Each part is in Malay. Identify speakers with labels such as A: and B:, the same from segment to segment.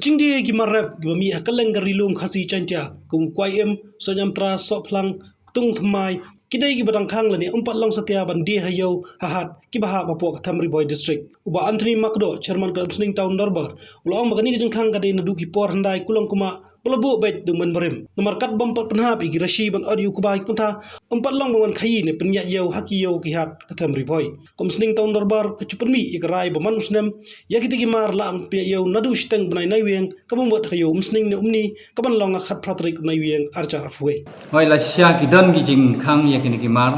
A: Kachingdi gimarap gimami hakaleng garilum khasi chancha kum kwayem sonyam tra soplang tung thmai kidai gi badang khang lani umpat long satya bandi hayo hahat kibaha bapo Thamri Boy district uba Anthony Makdo chairman club sning town darbar ulang magani gi khang kade nadu ki por handai kulong kuma pelabu bet dung barim nomor kat bampat penhap igi rashi ban audio kubai punta umpat long bangan khayi ne penya yo haki yo ki hat Thamri Boy kum sning town darbar kecupermi ikrai baman musnem yakiti gi mar la am pe yo nadu steng banai nai weng kabum bot hayo musning ne umni kaban long khat pratrik nai weng archar afwe
B: hoi la sya ki don gi jing khang yakini ki mar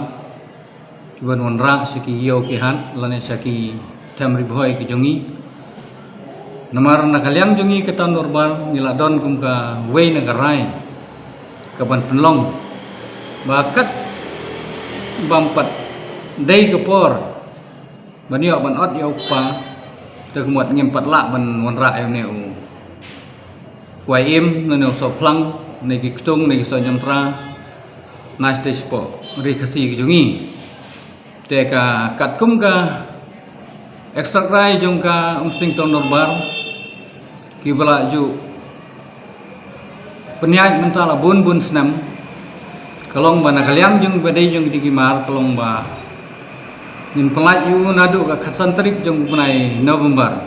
B: ki ban won ra siki yo ki han lane saki Thamri Boy ki jongi namar nakaliang jongi ketan normal nila don kum ka wei nagarai kaban penlong bakat bampat dei ke por banio ban ot yo pa te kmuat ngem 4 la ban wan ra yo ne u kwai im ne so plang ne ki ktung ne so nyam tra na stage po ri khasi ki jongi te ka kat kum ka extra rai jong ka sing ton normal ki bala ju penyai mentala bun senam kalong ba nakaliang jong badai jong di mar kalong ba nin pelat yu nadu ka khatsan tarik jong punai November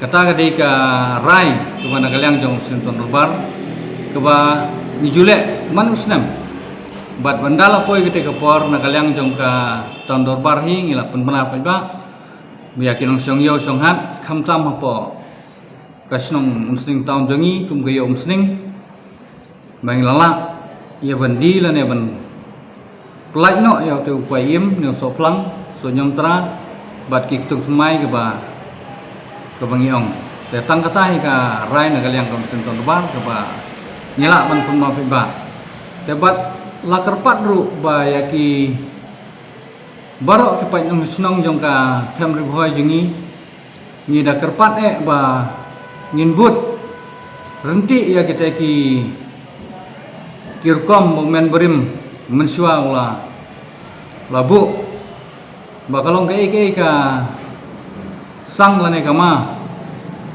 B: kata ka ka rai ke ba nakaliang jong sinton robar ke ba ni Jule man senam bat bandala poi kete ka por nakaliang jong ka ton dorbar hi ngila penpena pa ba biakin song yo song hat kham tam hapo kasnong umsning taun jongi kum gayo umsning bang lala ya bandi la ne ban plai no ya tu kwai im ne so plang so nyam tra bat ki tung mai ke ba ke bang yong te tang kata hi ka rai na kaliang kom sing ton bar ke ba nyala ban pun ma ba te bat la kerpat ru ba ya ki barok ke pai nong snong jong ka Thamri Boy jongi ni da kerpat ba ngin but renti ya kita ki kirkom momen berim mensua la labu bakalong ke ka sang lane kama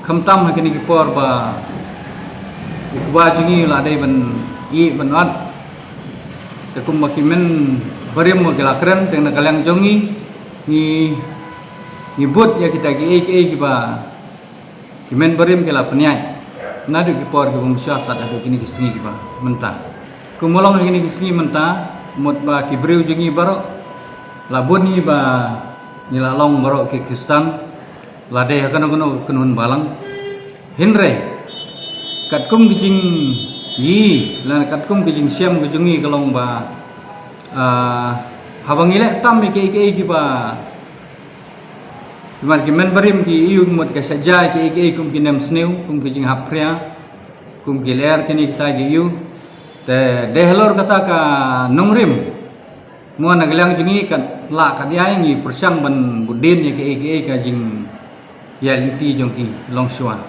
B: khamtam hakini ki por ba jingi la dai ban i ban at te kum makimen berim mo gela kren teng na kalang jongi ni but ya kita ki ba kimen berim kela penyai nadu ki por ki bumsya tat adu kini kisni ki ba mentah kumolong kini kisni mentah mot ba ki breu jungi baro labun ni ba nila long baro ki Kristan lade hakano kunun balang hinre katkum kijing yi lan katkum kijing siam kijungi kalong ba habangile tam ki ba Kimar kimen barim ki iu mot ka saja ki kum kinem sneu kum kijing hapria kum kiler kini kita ki iu te dehlor kata ka nongrim mo naglang jingi kan la kan ya ngi persang ban budin ya ki ka jing ya linti jong ki longsua